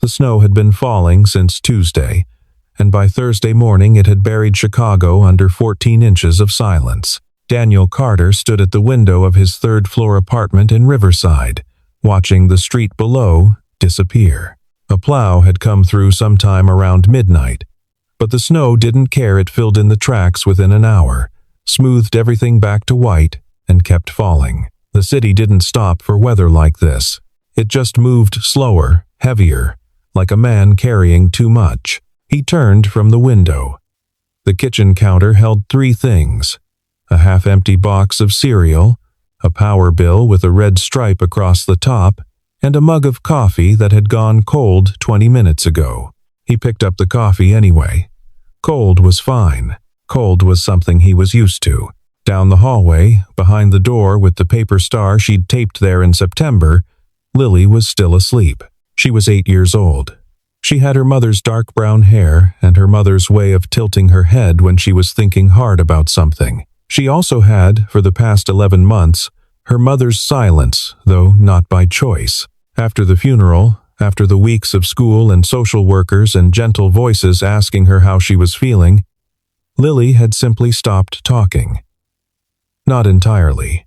The snow had been falling since Tuesday, and by Thursday morning it had buried Chicago under 14 inches of silence. Daniel Carter stood at the window of his third-floor apartment in Riverside, watching the street below disappear. A plow had come through sometime around midnight, but the snow didn't care. It filled in the tracks within an hour, smoothed everything back to white, and kept falling. The city didn't stop for weather like this. It just moved slower, heavier, like a man carrying too much. He turned from the window. The kitchen counter held 3 things: a half-empty box of cereal, a power bill with a red stripe across the top, and a mug of coffee that had gone cold 20 minutes ago. He picked up the coffee anyway. Cold was fine. Cold was something he was used to. Down the hallway, behind the door with the paper star she'd taped there in September, Lily was still asleep. She was 8 years old. She had her mother's dark brown hair and her mother's way of tilting her head when she was thinking hard about something. She also had, for the past 11 months, her mother's silence, though not by choice. After the funeral, after the weeks of school and social workers and gentle voices asking her how she was feeling, Lily had simply stopped talking. Not entirely.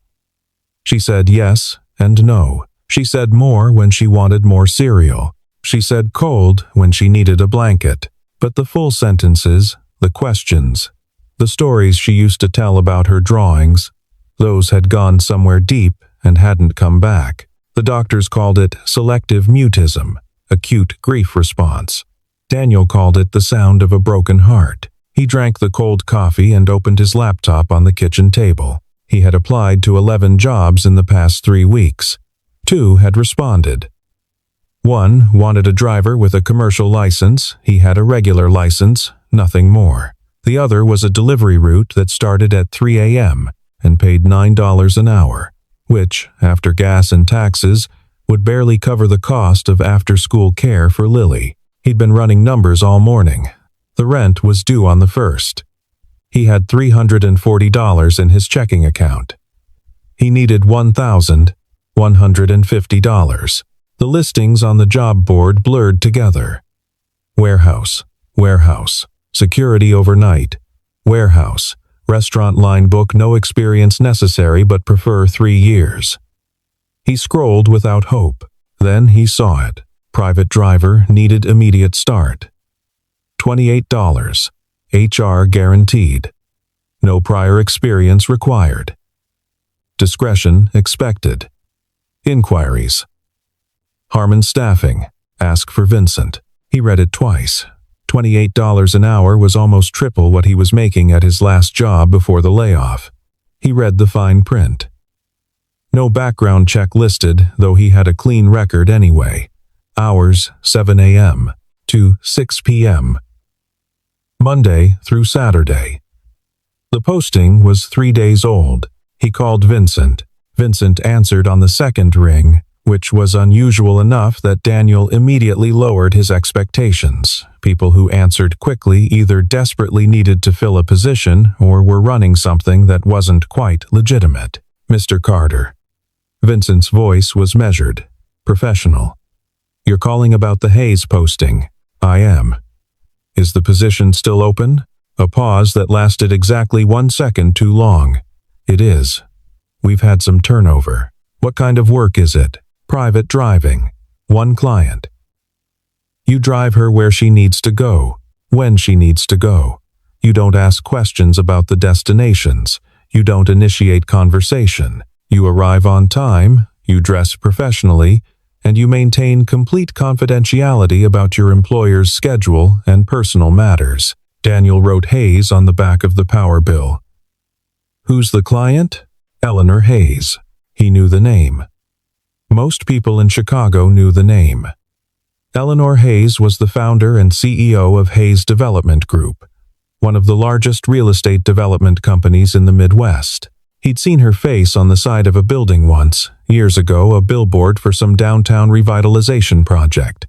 She said yes and no. She said more when she wanted more cereal. She said cold when she needed a blanket. But the full sentences, the questions, the stories she used to tell about her drawings, those had gone somewhere deep and hadn't come back. The doctors called it selective mutism, acute grief response. Daniel called it the sound of a broken heart. He drank the cold coffee and opened his laptop on the kitchen table. He had applied to 11 jobs in the past 3 weeks. 2 had responded. 1 wanted a driver with a commercial license. He had a regular license, nothing more. The other was a delivery route that started at 3 a.m. and paid $9 an hour, which, after gas and taxes, would barely cover the cost of after-school care for Lily. He'd been running numbers all morning. The rent was due on the 1st. He had $340 in his checking account. He needed $1,150. The listings on the job board blurred together. Warehouse, warehouse, security overnight, warehouse, restaurant line book, no experience necessary but prefer 3 years. He scrolled without hope. Then he saw it. Private driver, needed immediate start. $28. HR guaranteed. No prior experience required. Discretion expected. Inquiries. Harmon Staffing. Ask for Vincent. He read it twice. $28 an hour was almost triple what he was making at his last job before the layoff. He read the fine print. No background check listed, though he had a clean record anyway. Hours 7 a.m. to 6 p.m. Monday through Saturday. The posting was 3 days old. He called Vincent. Vincent answered on the second ring, which was unusual enough that Daniel immediately lowered his expectations. People who answered quickly either desperately needed to fill a position or were running something that wasn't quite legitimate. Mr. Carter. Vincent's voice was measured, professional. You're calling about the Hayes posting. I am. Is the position still open? A pause that lasted exactly 1 second too long. It is. We've had some turnover. What kind of work is it? Private driving. 1 client. You drive her where she needs to go, when she needs to go. You don't ask questions about the destinations. You don't initiate conversation. You arrive on time, you dress professionally, and you maintain complete confidentiality about your employer's schedule and personal matters. Daniel wrote Hayes on the back of the power bill. Who's the client? Eleanor Hayes. He knew the name. Most people in Chicago knew the name. Eleanor Hayes was the founder and CEO of Hayes Development Group, one of the largest real estate development companies in the Midwest. He'd seen her face on the side of a building once, years ago, a billboard for some downtown revitalization project.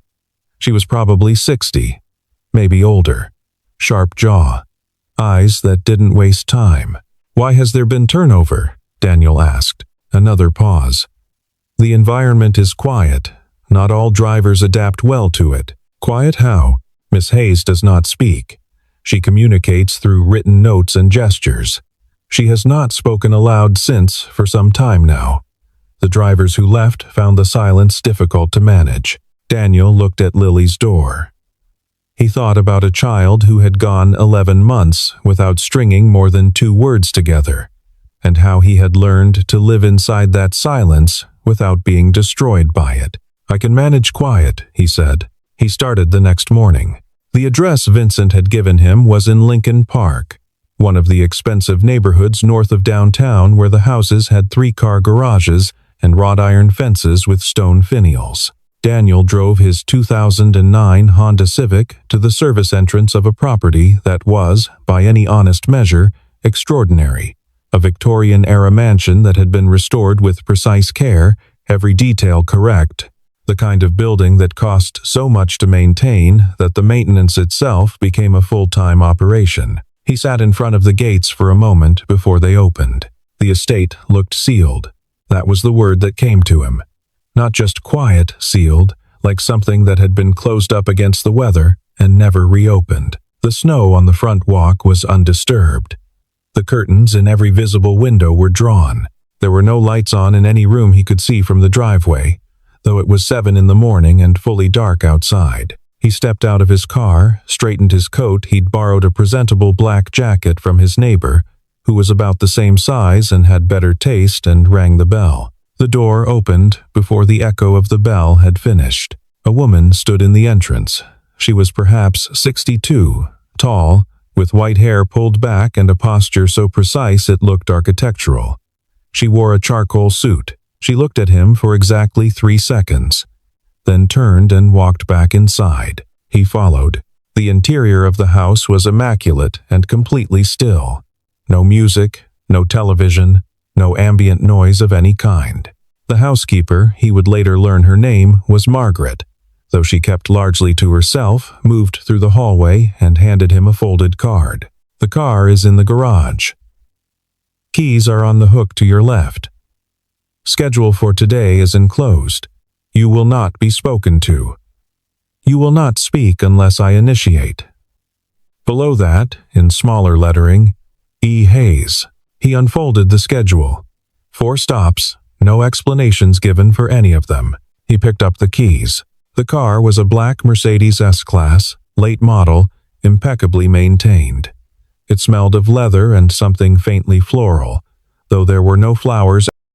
She was probably 60, maybe older. Sharp jaw. Eyes that didn't waste time. Why has there been turnover? Daniel asked. Another pause. The environment is quiet. Not all drivers adapt well to it. Quiet how? Miss Hayes does not speak. She communicates through written notes and gestures. She has not spoken aloud since for some time now. The drivers who left found the silence difficult to manage. Daniel looked at Lily's door. He thought about a child who had gone 11 months without stringing more than 2 words together, and how he had learned to live inside that silence without being destroyed by it. "I can manage quiet," he said. He started the next morning. The address Vincent had given him was in Lincoln Park, one of the expensive neighborhoods north of downtown where the houses had 3-car garages and wrought iron fences with stone finials. Daniel drove his 2009 Honda Civic to the service entrance of a property that was, by any honest measure, extraordinary. A Victorian-era mansion that had been restored with precise care, every detail correct. The kind of building that cost so much to maintain that the maintenance itself became a full-time operation. He sat in front of the gates for a moment before they opened. The estate looked sealed. That was the word that came to him. Not just quiet sealed, like something that had been closed up against the weather and never reopened. The snow on the front walk was undisturbed. The curtains in every visible window were drawn. There were no lights on in any room he could see from the driveway, though it was 7 in the morning and fully dark outside. He stepped out of his car, straightened his coat. He'd borrowed a presentable black jacket from his neighbor, who was about the same size and had better taste, and rang the bell. The door opened before the echo of the bell had finished. A woman stood in the entrance. She was perhaps 62, tall, with white hair pulled back and a posture so precise it looked architectural. She wore a charcoal suit. She looked at him for exactly 3 seconds, then turned and walked back inside. He followed. The interior of the house was immaculate and completely still. No music, no television, no ambient noise of any kind. The housekeeper, he would later learn her name, was Margaret. Though she kept largely to herself, moved through the hallway and handed him a folded card. "The car is in the garage. Keys are on the hook to your left. Schedule for today is enclosed. You will not be spoken to. You will not speak unless I initiate." Below that, in smaller lettering, E. Hayes. He unfolded the schedule. 4 stops, no explanations given for any of them. He picked up the keys. The car was a black Mercedes S-Class, late model, impeccably maintained. It smelled of leather and something faintly floral, though there were no flowers